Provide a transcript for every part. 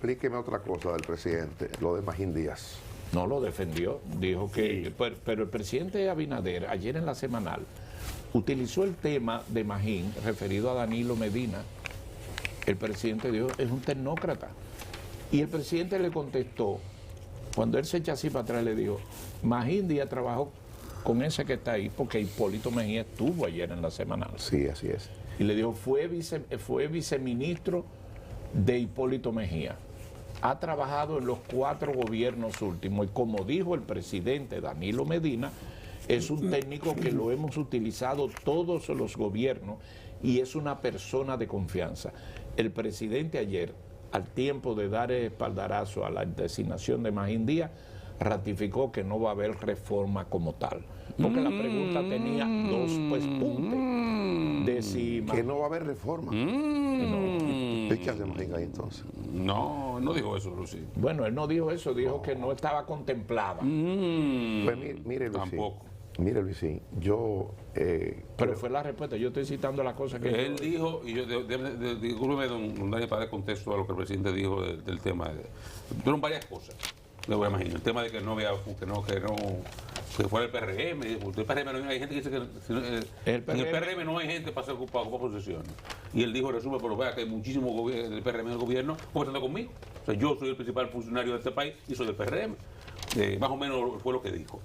explíqueme otra cosa del presidente, lo de Magín Díaz. No lo defendió, dijo que... Sí. Pero el presidente Abinader, ayer en la semanal, utilizó el tema de Magín referido a Danilo Medina. El presidente dijo, es un tecnócrata. Y el presidente le contestó, cuando él se echa así para atrás, le dijo, Magín Díaz trabajó con ese que está ahí, porque Hipólito Mejía estuvo ayer en la semanal. Sí, así es. Y le dijo, fue viceministro de Hipólito Mejía. Ha trabajado en los 4 gobiernos últimos y como dijo el presidente Danilo Medina, es un técnico que lo hemos utilizado todos los gobiernos y es una persona de confianza. El presidente ayer, al tiempo de dar el espaldarazo a la designación de Magín Díaz, ratificó que no va a haber reforma como tal. Porque la pregunta tenía 2 puntos. De si que no va a haber reforma. ¿Qué hace Magín ahí entonces? No dijo eso, Lucy. Bueno, él no dijo eso, dijo que no estaba contemplada. Pues mire, Luisín. Tampoco. Mire, Luisín, yo... pero fue la respuesta, yo estoy citando las cosas que... Él dijo, y yo, discúlpeme, don Daniel, para dar contexto a lo que el presidente dijo del tema. Fueron varias cosas, le voy a imaginar. El tema de que no había, que fuera el PRM. El PRM no hay gente que dice que en el PRM no hay gente para ocupar posiciones. Y él dijo, resume, pero vea que hay muchísimos del PRM en el gobierno conversando conmigo. O sea, yo soy el principal funcionario de este país y soy del PRM. Más o menos fue lo que dijo.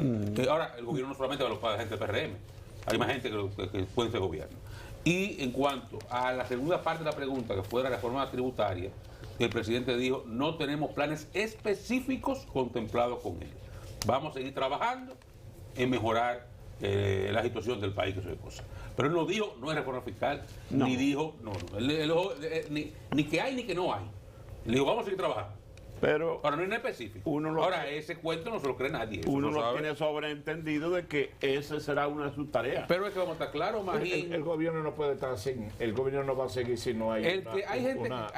Ahora, el gobierno no solamente va a los gente del PRM, hay más gente que puede ser gobierno. Y en cuanto a la segunda parte de la pregunta, que fue la reforma tributaria, el presidente dijo, no tenemos planes específicos contemplados con él. Vamos a seguir trabajando en mejorar la situación del país, que eso es cosa. Pero él no dijo, no es reforma fiscal, ni dijo, ni que hay ni que no hay. Él dijo, vamos a seguir trabajando. Pero ahora no es específico. Ahora ese cuento no se lo cree nadie. Uno lo tiene sobreentendido de que esa será una de sus tareas. Pero es que vamos a estar claros, Magín. El gobierno no puede estar sin, el gobierno no va a seguir si no hay hay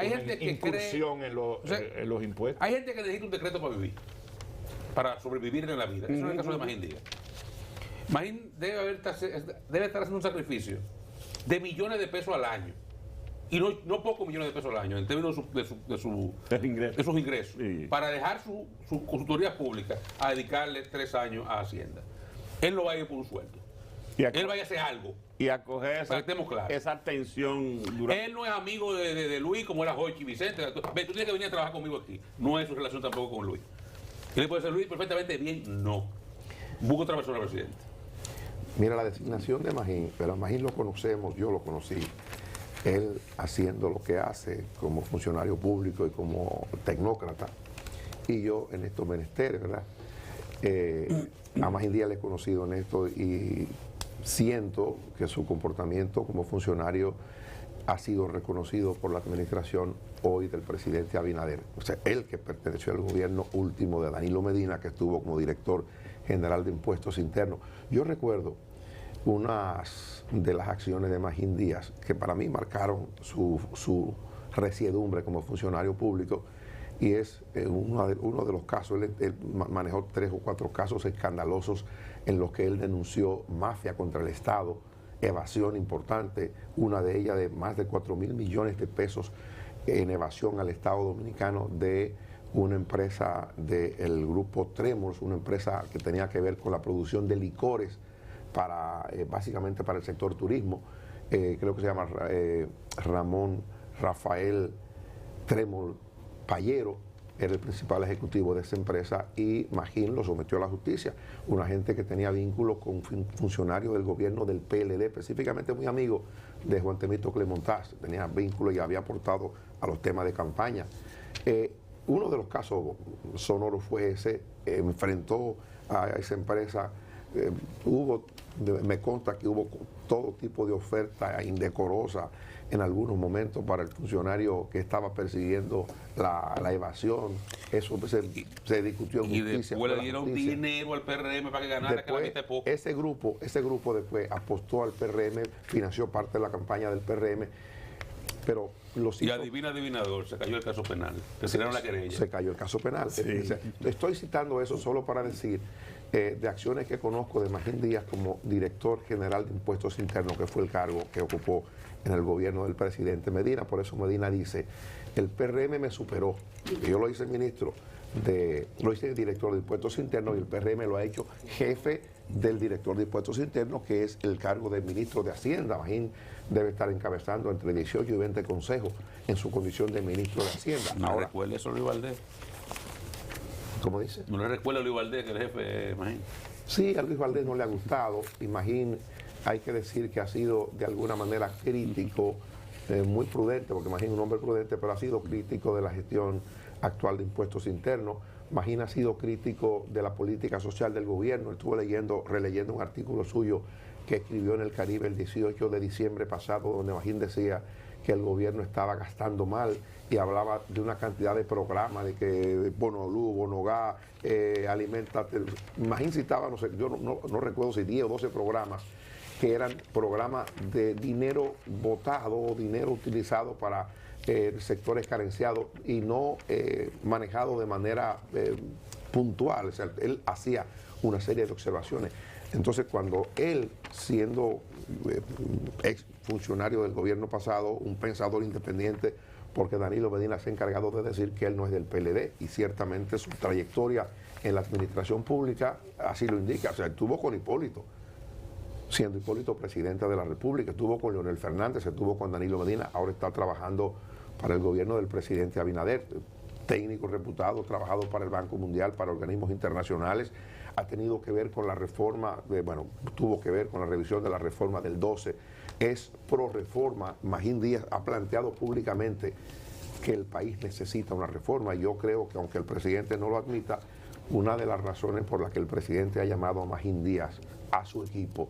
gente que incursión en los impuestos. Hay gente que necesita un decreto para vivir, para sobrevivir en la vida. Eso es el caso de Magín Díaz. Magín debe estar haciendo un sacrificio de millones de pesos al año. Y no pocos millones de pesos al año, en términos de sus ingresos, sí, para dejar su consultoría pública a dedicarle 3 años a Hacienda. Él no va a ir por un sueldo. Él va a hacer algo. Y a coger esa atención. Él no es amigo de Luis como era Jochi Vicente. Tú tienes que venir a trabajar conmigo aquí. No es su relación tampoco con Luis. ¿Qué le puede decir Luis perfectamente bien? No. Busca otra persona, presidente. Mira, la designación de Magín, pero a Magín lo conocemos, yo lo conocí. Él haciendo lo que hace como funcionario público y como tecnócrata, y yo en estos menesteres, ¿verdad? A Magín Díaz le he conocido en esto y siento que su comportamiento como funcionario ha sido reconocido por la administración hoy del presidente Abinader. O sea, él que perteneció al gobierno último de Danilo Medina, que estuvo como director general de impuestos internos. Yo recuerdo unas de las acciones de Magín Díaz que para mí marcaron su resiedumbre como funcionario público, y es uno de los casos. Él manejó 3 o 4 casos escandalosos en los que él denunció mafia contra el Estado, evasión importante, una de ellas de más de 4.000 millones de pesos en evasión al Estado dominicano de una empresa del grupo Tremors, una empresa que tenía que ver con la producción de licores básicamente para el sector turismo. Creo que se llama Ramón Rafael Tremor Payero, era el principal ejecutivo de esa empresa, y Magín lo sometió a la justicia. Una gente que tenía vínculos con funcionarios del gobierno del PLD, específicamente muy amigo de Juan Temito Clemontaz, tenía vínculos y había aportado a los temas de campaña. Uno de los casos sonoros fue ese, enfrentó a esa empresa. Me consta que hubo todo tipo de oferta indecorosa en algunos momentos para el funcionario que estaba persiguiendo la evasión. Eso se discutió en justicia. Y después le dieron dinero al PRM para que ganara, después, que la mitad poco. Ese grupo después apostó al PRM, financió parte de la campaña del PRM, pero y adivinador, se cayó el caso penal. Retiraron la querella. Se cayó el caso penal. Sí. Estoy citando eso solo para decir de acciones que conozco de Magín Díaz como director general de impuestos internos, que fue el cargo que ocupó en el gobierno del presidente Medina. Por eso Medina dice El PRM me superó. Yo lo hice ministro, lo hice director de Impuestos Internos y el PRM lo ha hecho jefe del director de Impuestos Internos, que es el cargo de ministro de Hacienda. Magín debe estar encabezando entre 18 y 20 consejos en su condición de ministro de Hacienda. No Ahora, recuerda eso Luis Valdés. ¿cómo dice? No le recuerda a Luis Valdés que el jefe, Magín. Sí, a Luis Valdés no le ha gustado. Magín, hay que decir que ha sido de alguna manera crítico, muy prudente, porque Magín es un hombre prudente, pero ha sido crítico de la gestión actual de Impuestos Internos. Magín ha sido crítico de la política social del gobierno. Estuve releyendo un artículo suyo que escribió en El Caribe el 18 de diciembre pasado, donde Magín decía que el gobierno estaba gastando mal y hablaba de una cantidad de programas, de que bono luz, bono gas, alimentate. Magín citaba, no sé, yo no recuerdo si 10 o 12 programas que eran programas de dinero botado, dinero utilizado para sectores carenciados y no manejado de manera puntual. O sea, él hacía una serie de observaciones. Entonces, cuando él, siendo ex funcionario del gobierno pasado, un pensador independiente, porque Danilo Medina se ha encargado de decir que él no es del PLD, y ciertamente su trayectoria en la administración pública así lo indica. O sea, estuvo con Hipólito, siendo Hipólito presidente de la República, estuvo con Leonel Fernández, estuvo con Danilo Medina, ahora está trabajando para el gobierno del presidente Abinader, técnico reputado, trabajado para el Banco Mundial, para organismos internacionales, ha tenido que ver con la reforma, tuvo que ver con la revisión de la reforma del 12, es pro reforma. Magín Díaz ha planteado públicamente que el país necesita una reforma, y yo creo que aunque el presidente no lo admita, una de las razones por las que el presidente ha llamado a Magín Díaz a su equipo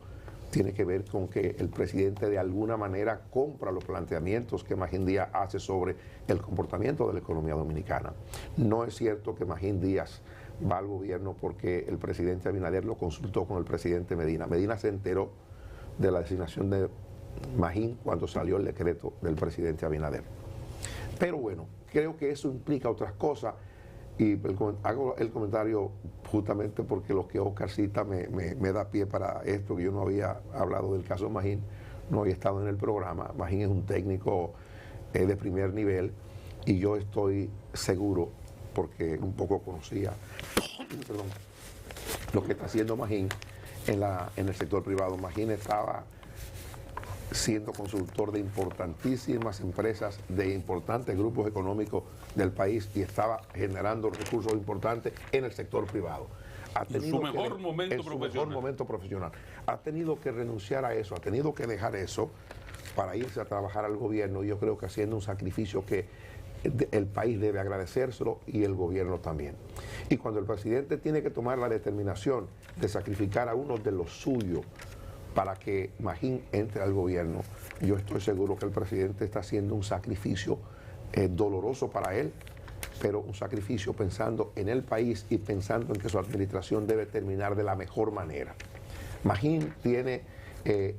tiene que ver con que el presidente de alguna manera compra los planteamientos que Magín Díaz hace sobre el comportamiento de la economía dominicana. No es cierto que Magín Díaz va al gobierno porque el presidente Abinader lo consultó con el presidente Medina. Medina se enteró de la designación de Magín cuando salió el decreto del presidente Abinader. Pero bueno, creo que eso implica otras cosas, y hago el comentario justamente porque lo que Oscar cita me da pie para esto, que yo no había hablado del caso Magín, no había estado en el programa. Magín es un técnico de primer nivel, y yo estoy seguro, porque un poco conocía lo que está haciendo Magín en el sector privado. Magín estaba siendo consultor de importantísimas empresas, de importantes grupos económicos del país, y estaba generando recursos importantes en el sector privado. En su mejor momento profesional. Ha tenido que renunciar a eso, ha tenido que dejar eso para irse a trabajar al gobierno, y yo creo que haciendo un sacrificio que el país debe agradecérselo, y el gobierno también. Y cuando el presidente tiene que tomar la determinación de sacrificar a uno de los suyos para que Magín entre al gobierno, yo estoy seguro que el presidente está haciendo un sacrificio doloroso para él, pero un sacrificio pensando en el país y pensando en que su administración debe terminar de la mejor manera. Magín tiene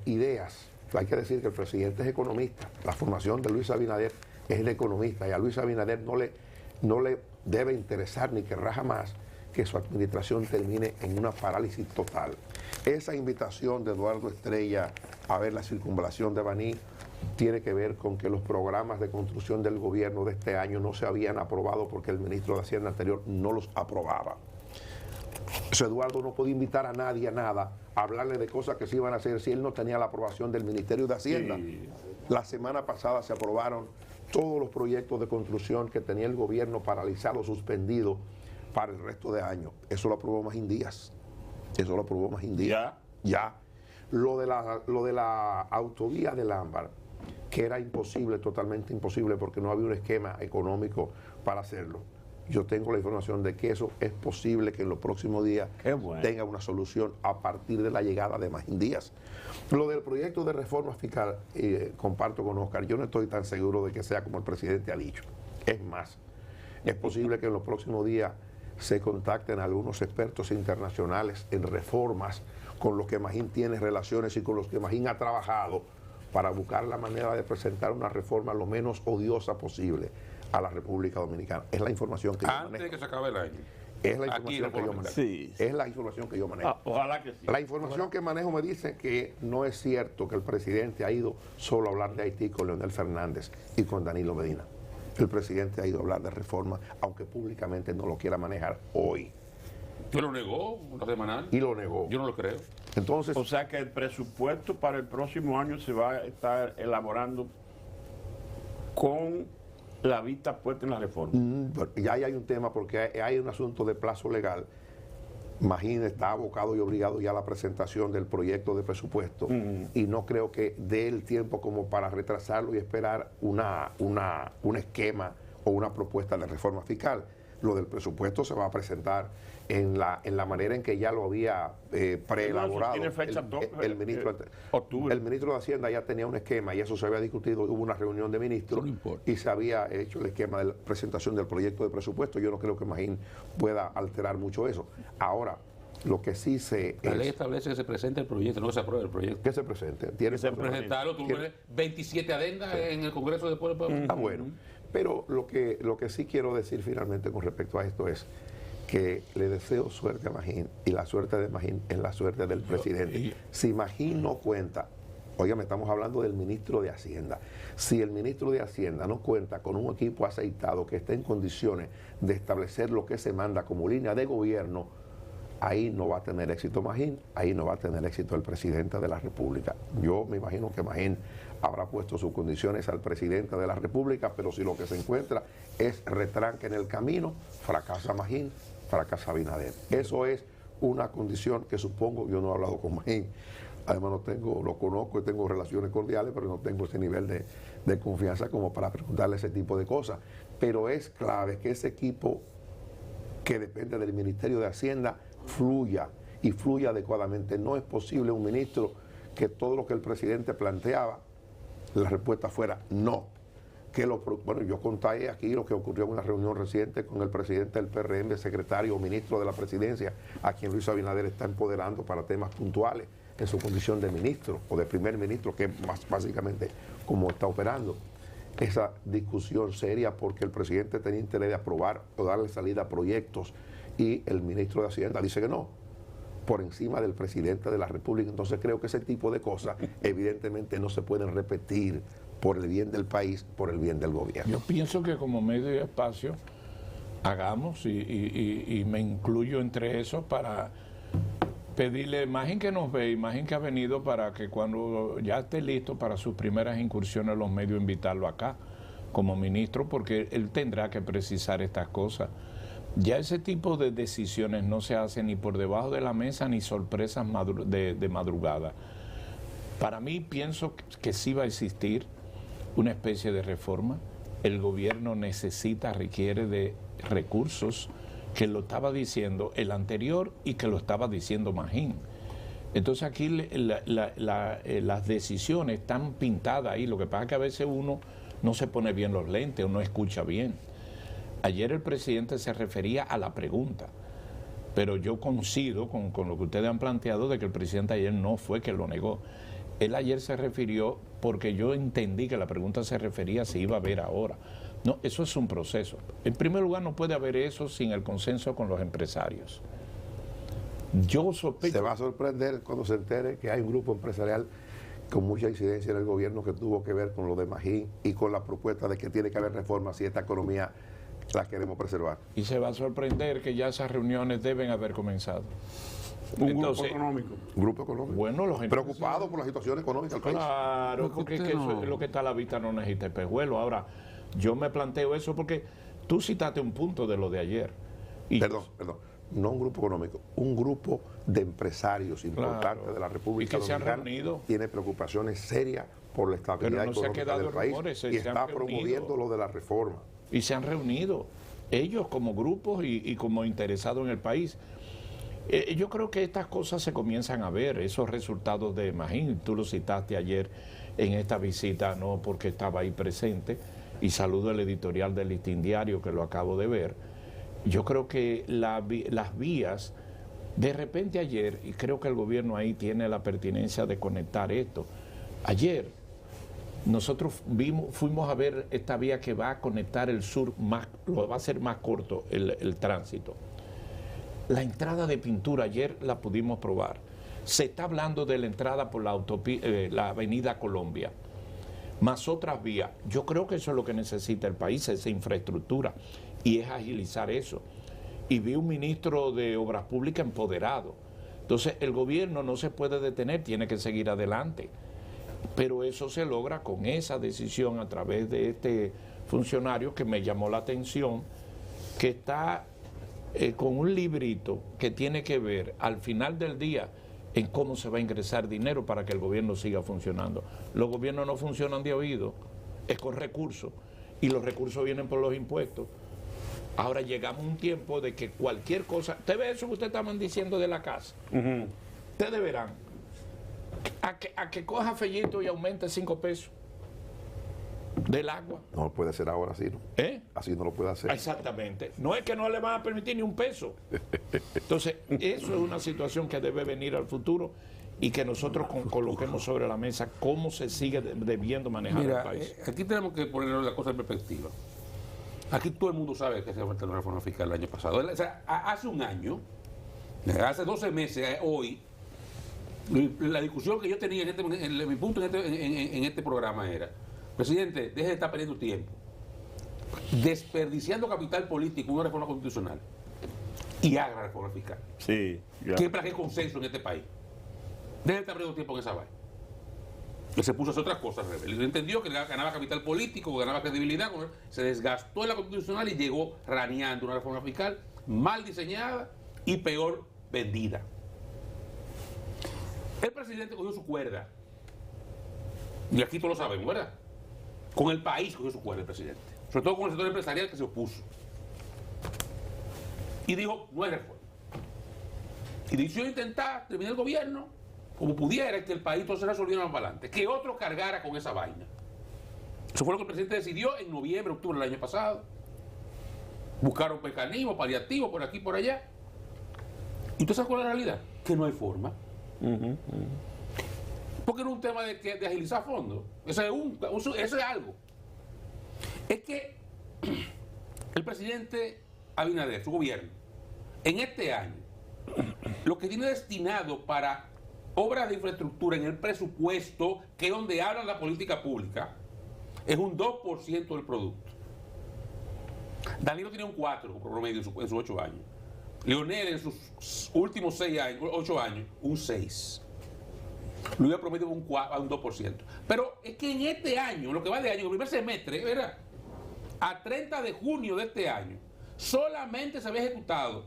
ideas. Hay que decir que el presidente es economista. La formación de Luis Abinader es el economista, y a Luis Abinader no le debe interesar ni querrá jamás que su administración termine en una parálisis total. Esa invitación de Eduardo Estrella a ver la circunvalación de Baní tiene que ver con que los programas de construcción del gobierno de este año no se habían aprobado porque el ministro de Hacienda anterior no los aprobaba. Eso, Eduardo no podía invitar a nadie a nada, a hablarle de cosas que se iban a hacer si él no tenía la aprobación del Ministerio de Hacienda. Sí. La semana pasada se aprobaron todos los proyectos de construcción que tenía el gobierno paralizado, suspendido para el resto de año. Eso lo aprobó Magín Díaz. Eso lo aprobó Magín Díaz. Ya. Lo de la autovía del Ámbar, que era imposible, totalmente imposible, porque no había un esquema económico para hacerlo. Yo tengo la información de que eso es posible que en los próximos días tenga una solución a partir de la llegada de Magín Díaz. Lo del proyecto de reforma fiscal, comparto con Oscar, yo no estoy tan seguro de que sea como el presidente ha dicho. Es más, es posible que en los próximos días se contacten algunos expertos internacionales en reformas con los que Magín tiene relaciones y con los que Magín ha trabajado para buscar la manera de presentar una reforma lo menos odiosa posible a la República Dominicana. Es la información que yo manejo. Antes de que se acabe el año. Es la información que yo manejo. Sí. Es la información que yo manejo. Ojalá que sí. La información que manejo me dice que no es cierto que el presidente ha ido solo a hablar de Haití con Leonel Fernández y con Danilo Medina. el presidente ha ido a hablar de reforma, aunque públicamente no lo quiera manejar hoy. ¿Yo lo negó una semanal? Y lo negó. Yo no lo creo. Entonces, O sea que el presupuesto para el próximo año se va a estar elaborando con la vista puesta en la reforma. ya hay un tema porque hay un asunto de plazo legal. Magín está abocado y obligado ya a la presentación del proyecto de presupuesto y no creo que dé el tiempo como para retrasarlo y esperar un esquema o una propuesta de reforma fiscal. Lo del presupuesto se va a presentar en la manera en que ya lo había preelaborado. Tiene fecha el ministro, octubre. el ministro de Hacienda ya tenía un esquema y eso se había discutido, hubo una reunión de ministros y se había hecho el esquema de la presentación del proyecto de presupuesto. Yo no creo que Magín pueda alterar mucho eso. Ahora, lo que sí sé La es ley establece que se presente el proyecto, no que se apruebe el proyecto. que se presente. Tiene que Presentarlo, tú tienes 27 adendas en el Congreso después. bueno. Pero lo que sí quiero decir finalmente con respecto a esto es que le deseo suerte a Magín y la suerte de Magín es la suerte del presidente. Si Magín no cuenta, oigan, estamos hablando del ministro de Hacienda. Si el ministro de Hacienda no cuenta con un equipo aceitado que esté en condiciones de establecer lo que se manda como línea de gobierno, ahí no va a tener éxito Magín, ahí no va a tener éxito el presidente de la República. Yo me imagino que Magín habrá puesto sus condiciones al presidente de la República, pero si lo que se encuentra es retranque en el camino, fracasa Magín, fracasa Abinader. Eso es una condición que supongo, yo no he hablado con Magín, además lo conozco y tengo relaciones cordiales, pero no tengo ese nivel de confianza como para preguntarle ese tipo de cosas. Pero es clave que ese equipo que depende del Ministerio de Hacienda fluya y fluya adecuadamente. No es posible un ministro que todo lo que el presidente planteaba, la respuesta fuera no. Bueno, yo conté aquí lo que ocurrió en una reunión reciente con el presidente del PRM, secretario o ministro de la presidencia, a quien Luis Abinader está empoderando para temas puntuales en su condición de ministro o de primer ministro, que es más básicamente como está operando. Esa discusión seria porque el presidente tenía interés de aprobar o darle salida a proyectos y el ministro de Hacienda dice que no, por encima del presidente de la República. Entonces creo que ese tipo de cosas evidentemente no se pueden repetir por el bien del país, por el bien del gobierno. Yo pienso que como medio y espacio hagamos, y me incluyo entre eso, para pedirle, imagen que nos ve, imagen que ha venido, para que cuando ya esté listo para sus primeras incursiones los medios, invitarlo acá como ministro, porque él tendrá que precisar estas cosas. Ya ese tipo de decisiones no se hacen ni por debajo de la mesa ni sorpresas de madrugada. Para mí pienso que sí va a existir una especie de reforma. El gobierno requiere de recursos, que lo estaba diciendo el anterior y que lo estaba diciendo Magín. Entonces aquí las decisiones están pintadas ahí. Lo que pasa es que a veces uno no se pone bien los lentes o no escucha bien. Ayer el presidente se refería a la pregunta, pero yo coincido con lo que ustedes han planteado de que el presidente ayer no fue que lo negó. Él ayer se refirió porque yo entendí que la pregunta se refería a si iba a haber ahora. No, eso es un proceso. En primer lugar, no puede haber eso sin el consenso con los empresarios. Yo sospecho... Se va a sorprender cuando se entere que hay un grupo empresarial con mucha incidencia en el gobierno que tuvo que ver con lo de Magín y con la propuesta de que tiene que haber reformas si esta economía la queremos preservar. Y se va a sorprender que ya esas reuniones deben haber comenzado. Grupo económico. Un grupo económico. Bueno, los preocupados por la situación económica del país. Claro, porque es que eso es lo que está a la vista, no necesita espejuelo. Ahora, yo me planteo eso porque tú citaste un punto de lo de ayer. Y perdón, no un grupo económico, un grupo de empresarios importantes de la República Dominicana tiene preocupaciones serias por la estabilidad económica del país y está promoviendo lo de la reforma. Y se han reunido ellos como grupos y como interesados en el país. Yo creo que estas cosas se comienzan a ver, esos resultados de Magín. Tú lo citaste ayer en esta visita, no porque estaba ahí presente, y saludo al editorial del Listín Diario que lo acabo de ver. Yo creo que las vías, de repente ayer, y creo que el gobierno ahí tiene la pertinencia de conectar esto. Ayer nosotros fuimos a ver esta vía que va a conectar el sur, lo va a hacer más corto el tránsito. La entrada de Pintura ayer la pudimos probar. Se está hablando de la entrada por la avenida Colombia. más otras vías. Yo creo que eso es lo que necesita el país, esa infraestructura, y es agilizar eso. Y vi un ministro de Obras Públicas empoderado. Entonces el gobierno no se puede detener, tiene que seguir adelante. Pero eso se logra con esa decisión a través de este funcionario que me llamó la atención, que está con un librito que tiene que ver al final del día en cómo se va a ingresar dinero para que el gobierno siga funcionando. Los gobiernos no funcionan de oído, es con recursos, y los recursos vienen por los impuestos. Ahora llegamos a un tiempo de que cualquier cosa, usted ve eso que ustedes estaban diciendo de la casa, ustedes verán, a que coja Fellito y aumente 5 pesos del agua. No lo puede hacer ahora así, ¿no? Así no lo puede hacer. Exactamente. No es que no le van a permitir ni un peso. Entonces, eso es una situación que debe venir al futuro y que nosotros coloquemos sobre la mesa cómo se sigue debiendo manejar el país. Aquí tenemos que poner la cosa en perspectiva. Aquí todo el mundo sabe que se falta una reforma fiscal el año pasado. O sea, hace un año, hace 12 meses, hoy, la discusión que yo tenía mi punto en este programa era: presidente, deje de estar perdiendo tiempo desperdiciando capital político en una reforma constitucional y haga la reforma fiscal. Sí, ya. ¿Qué para qué consenso en este país? Deje de estar perdiendo tiempo en esa vaina. Él se puso a hacer otras cosas, rebelde. Él entendió que ganaba capital político, ganaba credibilidad, se desgastó en la constitucional y llegó raneando una reforma fiscal mal diseñada y peor vendida. El presidente cogió su cuerda, y aquí todos lo sabemos, ¿verdad? Con el país cogió su cuerda el presidente, sobre todo con el sector empresarial que se opuso. Y dijo, no hay reforma. Y decidió intentar terminar el gobierno como pudiera, que el país todo se resolviera más para adelante, que otro cargara con esa vaina. Eso fue lo que el presidente decidió en noviembre, octubre del año pasado. Buscaron mecanismos paliativos por aquí y por allá. ¿Y usted sabe cuál es la realidad? Que no hay forma. Porque no es un tema de agilizar fondos. Eso es algo. Es que el presidente Abinader, su gobierno, en este año, lo que tiene destinado para obras de infraestructura en el presupuesto, que es donde habla la política pública, es un 2% del producto. Danilo tiene un 4 por promedio en sus 8 años. Leonel en sus últimos 8 años, un 6. Luis ha promedio un 2%. Pero es que en este año, lo que va de año, el primer semestre, ¿verdad? A 30 de junio de este año, solamente se había ejecutado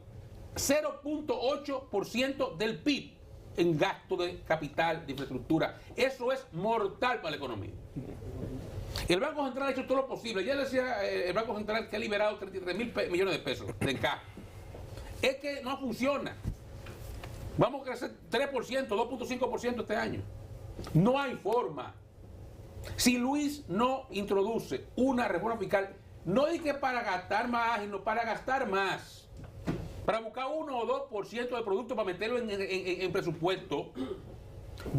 0.8% del PIB en gasto de capital, de infraestructura. Eso es mortal para la economía. El Banco Central ha hecho todo lo posible. Ya decía el Banco Central que ha liberado 33.000 millones de pesos de encaje. Es que no funciona. Vamos a crecer 3%, 2.5% este año. No hay forma. Si Luis no introduce una reforma fiscal, no es que para gastar más, sino para gastar más. Para buscar 1 o 2% del producto para meterlo en presupuesto,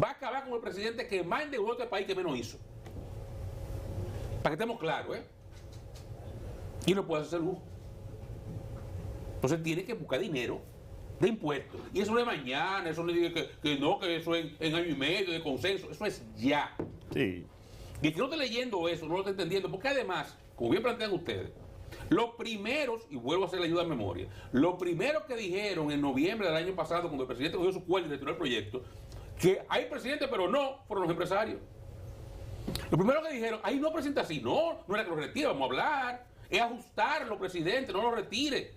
va a acabar con el presidente que más endeudó este país que menos hizo. Para que estemos claros, ¿eh? Y no puede hacer lujo. Entonces tiene que buscar dinero de impuestos. Y eso no es mañana, eso no es que no, que eso es en año y medio de consenso. Eso es ya. Sí. Y el que no esté leyendo eso, no lo está entendiendo, porque además, como bien plantean ustedes, los primeros, y vuelvo a hacer la ayuda a memoria, los primeros que dijeron en noviembre del año pasado, cuando el presidente cogió su cuerda y retiró el proyecto, que hay presidente pero no, fueron los empresarios. Los primeros que dijeron, ahí no presenta así, no era que lo retire, vamos a hablar, es ajustarlo, presidente, no lo retire.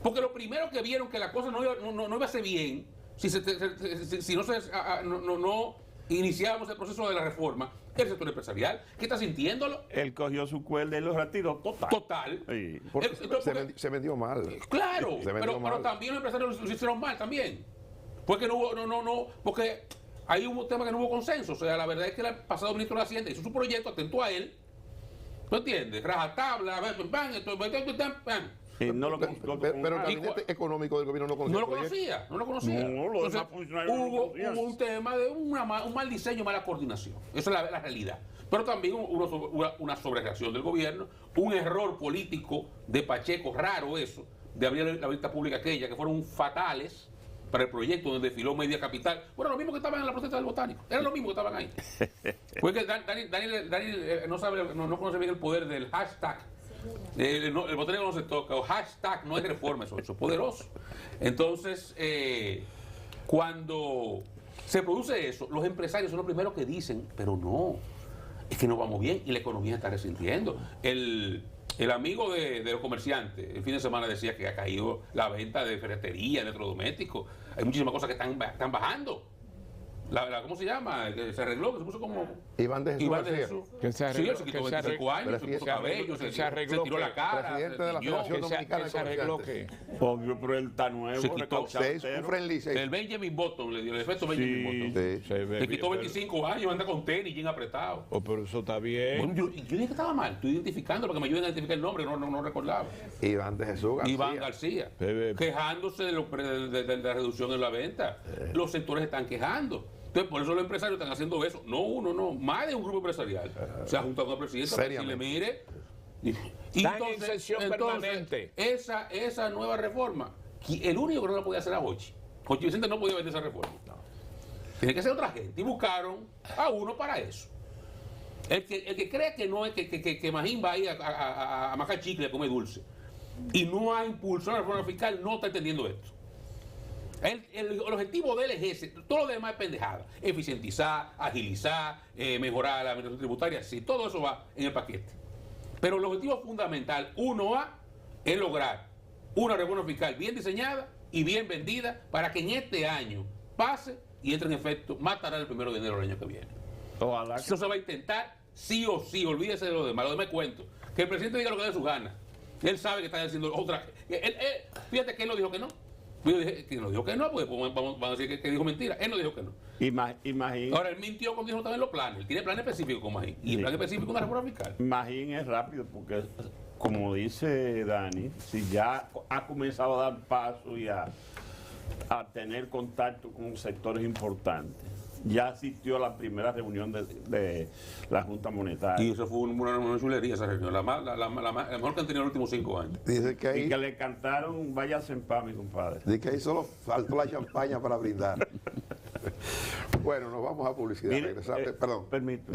Porque los primeros que vieron que la cosa no iba a ser bien, si no iniciábamos el proceso de la reforma, el sector empresarial, ¿qué está sintiéndolo? Él cogió su cuerda y lo retiró total. Sí. Se vendió mal. Claro, pero también los empresarios lo hicieron mal también. Porque no hubo, porque ahí hubo un tema que no hubo consenso. O sea, la verdad es que el pasado ministro de Hacienda hizo su proyecto, atento a él. ¿Tú entiendes? Rajatabla, pero el gabinete económico del gobierno no conocía. No lo conocía. Entonces, hubo un tema de un mal diseño, mala coordinación. Esa es la realidad. Pero también una sobrereacción del gobierno, un error político de Pacheco, raro eso, de abrir la vista pública aquella, que fueron fatales, para el proyecto donde desfiló Media Capital. Bueno, lo mismo que estaban en la protesta del Botánico. Era lo mismo que estaban ahí. Fue que Daniel no conoce bien el poder del hashtag. El Botánico no se toca. O hashtag no es reforma, eso es poderoso. Entonces, cuando se produce eso, los empresarios son los primeros que dicen, pero no, es que no vamos bien y la economía está resintiendo. El amigo de los comerciantes el fin de semana decía que ha caído la venta de ferretería, de electrodomésticos. Hay muchísimas cosas que están bajando. ¿Cómo se llama? Que se arregló, que se puso como... Iván de Jesús. Que se arregló, sí, él se quitó 25 años, se puso cabello, se tiró la cara. Presidente de la Federación Dominicana de se arregló Comerciantes. que... Obvio, pero él está nuevo. Se quitó Un friendly. el Benjamin Button, le dio el efecto Benjamin Button. Sí. Se quitó 25 años, anda con tenis bien apretado. Oh, pero eso está bien. Bueno, yo dije que estaba mal, estoy identificando para que me ayuden a identificar el nombre, no recordaba. Iván de Jesús García. Iván García, Bebé. quejándose de la reducción en la venta. Los sectores están quejando. Entonces, por eso los empresarios están haciendo eso. No uno, no, más de un grupo empresarial. Se ha juntado con el presidente para decirle, mire. Están en sesión permanente. Esa nueva reforma, el único que no la podía hacer era Hochi. Hochi Vicente no podía vender esa reforma. Tiene que ser otra gente. Y buscaron a uno para eso. El que cree que no es que Magín va a ir a macar chicle, a comer dulce, y no ha impulsado la reforma fiscal, no está entendiendo esto. El objetivo de él es ese, todo lo demás es pendejada. Eficientizar, agilizar, mejorar la administración tributaria, sí, todo eso va en el paquete. Pero el objetivo fundamental, 1A, es lograr una reforma fiscal bien diseñada y bien vendida para que en este año pase y entre en efecto más tarde el 1 de enero del año que viene. Ojalá. Eso se va a intentar sí o sí, olvídese de lo demás cuento. Que el presidente diga lo que dé su gana. Él sabe que está haciendo otra. Fíjate que él no dijo que no. Yo dije que no dijo que no, porque vamos a decir que dijo mentira. Él no dijo que no. Imagín. Ahora, él mintió cuando dijo que estaba en los planes. Él tiene planes específicos con Magín. Y el plan específico es una reforma fiscal. Magín es rápido porque, como dice Dani, si ya ha comenzado a dar paso y a tener contacto con sectores importantes, ya asistió a la primera reunión de la Junta Monetaria. Y eso fue una chulería esa reunión, la mejor que han tenido en los últimos 5 años. Dice que Y ahí, que le cantaron Váyase en paz, mi compadre. dice que ahí solo faltó la champaña para brindar. Bueno, nos vamos a publicidad. Mire, Regresamos. Perdón. permítame.